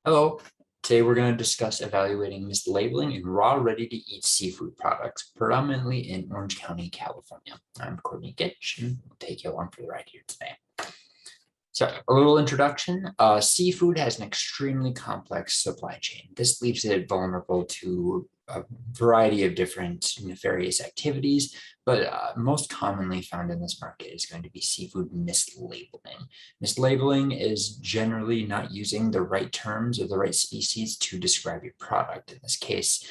Hello. Today we're going to discuss evaluating mislabeling in raw, ready-to-eat seafood products, predominantly in Orange County, California. I'm Courtney Gitch, and we'll take you along for the ride here today. So, a little introduction. Seafood has an extremely complex supply chain. This leaves it vulnerable to a variety of different nefarious activities, but most commonly found in this market is going to be seafood mislabeling. Mislabeling is generally not using the right terms or the right species to describe your product. In this case,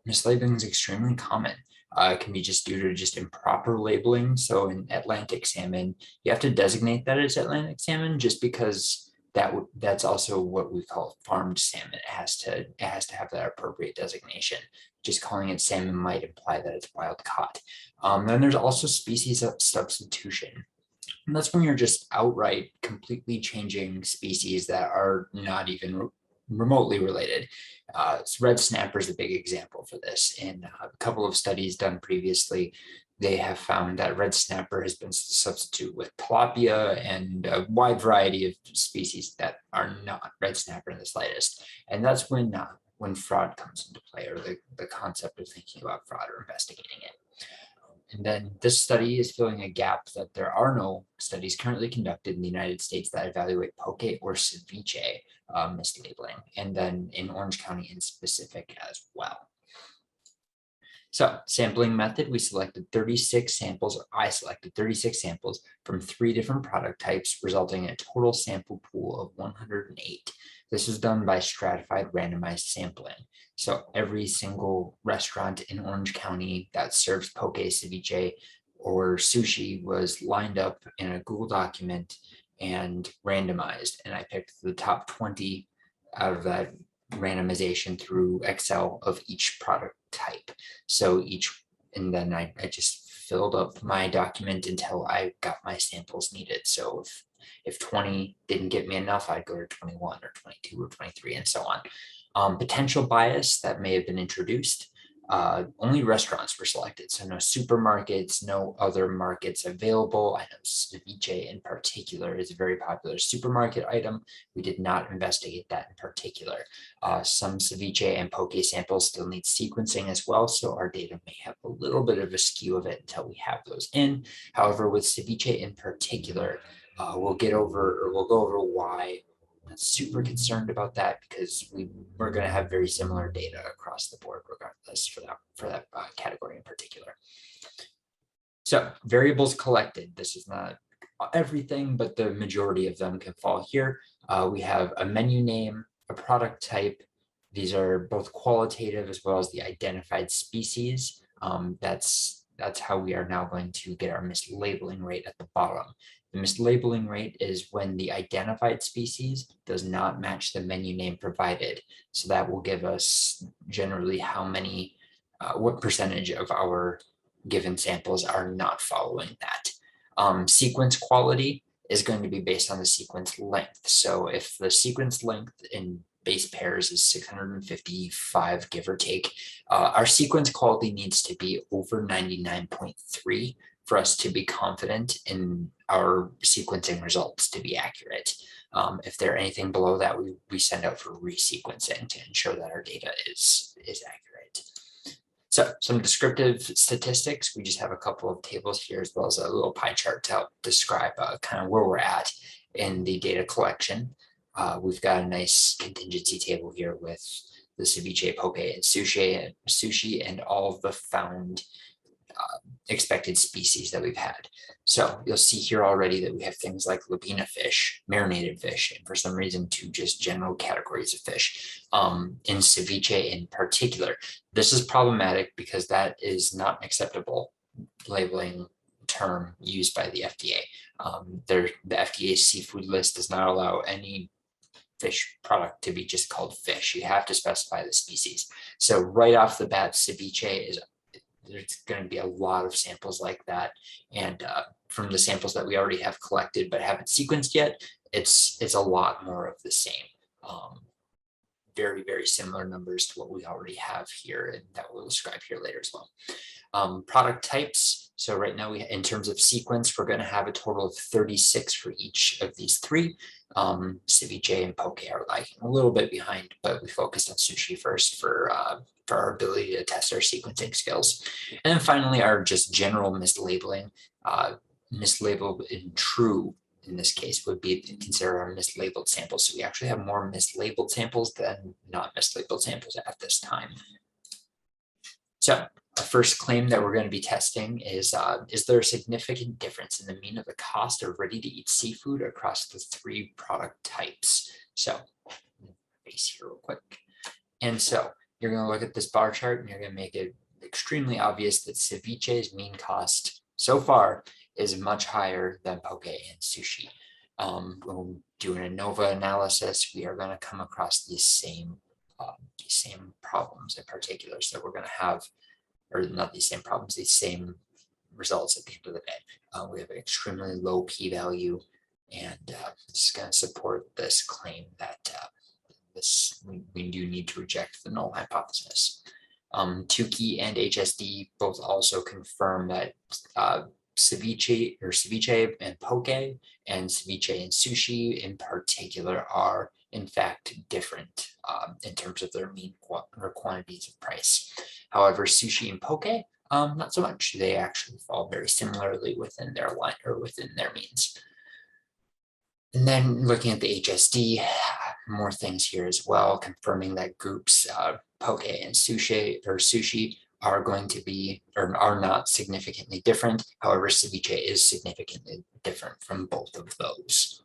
mislabeling is extremely common. It can be just due to just improper labeling. So in Atlantic salmon, you have to designate that it's Atlantic salmon just because that's also what we call farmed salmon. It has to have that appropriate designation. Just calling it salmon might imply that it's wild caught. Then there's also species substitution. And that's when you're just outright completely changing species that are not even remotely related. Red snapper is a big example for this. In a couple of studies done previously, they have found that red snapper has been substituted with tilapia and a wide variety of species that are not red snapper in the slightest. And that's when fraud comes into play, or the concept of thinking about fraud or investigating it. And then this study is filling a gap that there are no studies currently conducted in the United States that evaluate poke or ceviche mislabeling, and then in Orange County in specific as well. So sampling method, we selected 36 samples, or I selected 36 samples from 3 different product types, resulting in a total sample pool of 108. This was done by stratified randomized sampling. So every single restaurant in Orange County that serves poke, ceviche, or sushi was lined up in a Google document and randomized. And I picked the top 20 out of that randomization through Excel of each product type. And then I just filled up my document until I got my samples needed. So if 20 didn't get me enough, I'd go to 21 or 22 or 23 and so on. Potential bias that may have been introduced. Only restaurants were selected, so no supermarkets, no other markets available. I know ceviche in particular is a very popular supermarket item. We did not investigate that in particular. Some ceviche and poke samples still need sequencing as well, so our data may have a little bit of a skew of it until we have those in. However, with ceviche in particular, we'll go over why I'm not super concerned about that, because we're going to have very similar data across the board regardless for that category in particular. So variables collected. This is not everything, but the majority of them can fall here. We have a menu name, a product type. These are both qualitative as well as the identified species. That's how we are now going to get our mislabeling rate at the bottom. The mislabeling rate is when the identified species does not match the menu name provided. So that will give us generally what percentage of our given samples are not following that. Sequence quality is going to be based on the sequence length. So if the sequence length in base pairs is 655, give or take, our sequence quality needs to be over 99.3 for us to be confident in our sequencing results to be accurate. If they're anything below that, we send out for resequencing to ensure that our data is accurate. So some descriptive statistics, we just have a couple of tables here as well as a little pie chart to help describe kind of where we're at in the data collection. We've got a nice contingency table here with the ceviche, poke, and sushi, and all of the found expected species that we've had. So you'll see here already that we have things like lobina fish, marinated fish, and for some reason 2 just general categories of fish. In ceviche in particular, this is problematic because that is not acceptable labeling term used by the FDA. The FDA's seafood list does not allow any fish product to be just called fish. You have to specify the species. So right off the bat, ceviche there's going to be a lot of samples like that. And from the samples that we already have collected but haven't sequenced yet, it's a lot more of the same. Very, very similar numbers to what we already have here and that we'll describe here later as well. Product types, So right now, in terms of sequence, we're going to have a total of 36 for each of these three. Ceviche and poke are lagging a little bit behind, but we focused on sushi first for our ability to test our sequencing skills. And then finally, our just general mislabeling. Mislabeled in true, in this case, would be considered our mislabeled samples. So we actually have more mislabeled samples than not mislabeled samples at this time. So the first claim that we're going to be testing is there a significant difference in the mean of the cost of ready-to-eat seafood across the three product types? So, base here real quick. And so you're going to look at this bar chart and you're going to make it extremely obvious that ceviche's mean cost so far is much higher than poke and sushi. When doing a ANOVA analysis, we are going to come across these same problems in particular. So we're going to have, or not these same problems, these same results at the end of the day. We have an extremely low p-value, and this is going to support this claim that we do need to reject the null hypothesis. Tukey and HSD both also confirm that ceviche and poke and ceviche and sushi in particular are in fact different in terms of their mean or quantities of price. However, sushi and poke, not so much. They actually fall very similarly within their line or within their means. And then looking at the HSD, more things here as well, confirming that groups poke and sushi are going to be or are not significantly different. However, ceviche is significantly different from both of those.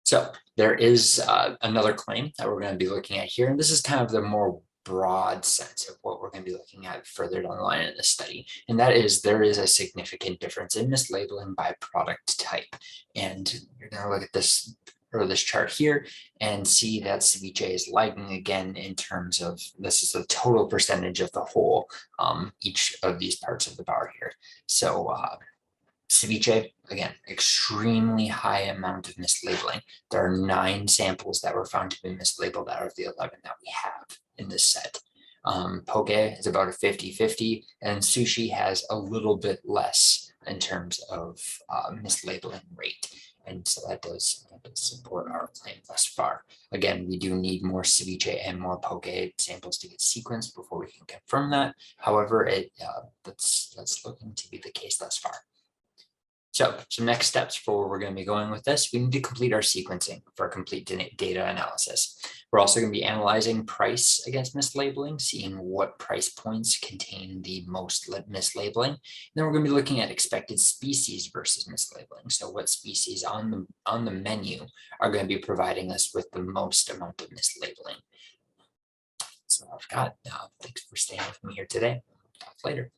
So there is another claim that we're going to be looking at here, and this is kind of the more broad sense of what we're going to be looking at further down the line in the study, and that is there is a significant difference in mislabeling by product type. And you're going to look at this chart here and see that ceviche is lagging again in terms of, this is the total percentage of the whole, each of these parts of the bar here. So ceviche, again, extremely high amount of mislabeling. There are 9 samples that were found to be mislabeled out of the 11 that we have in this set. Poke is about a 50-50, and sushi has a little bit less in terms of mislabeling rate. And so that does support our claim thus far. Again, we do need more ceviche and more poke samples to get sequenced before we can confirm that. However, that's looking to be the case thus far. So some next steps for where we're going to be going with this, we need to complete our sequencing for complete data analysis. We're also going to be analyzing price against mislabeling, seeing what price points contain the most mislabeling. And then we're going to be looking at expected species versus mislabeling. So what species on the menu are going to be providing us with the most amount of mislabeling. So I've got, thanks for staying with me here today. Talk later.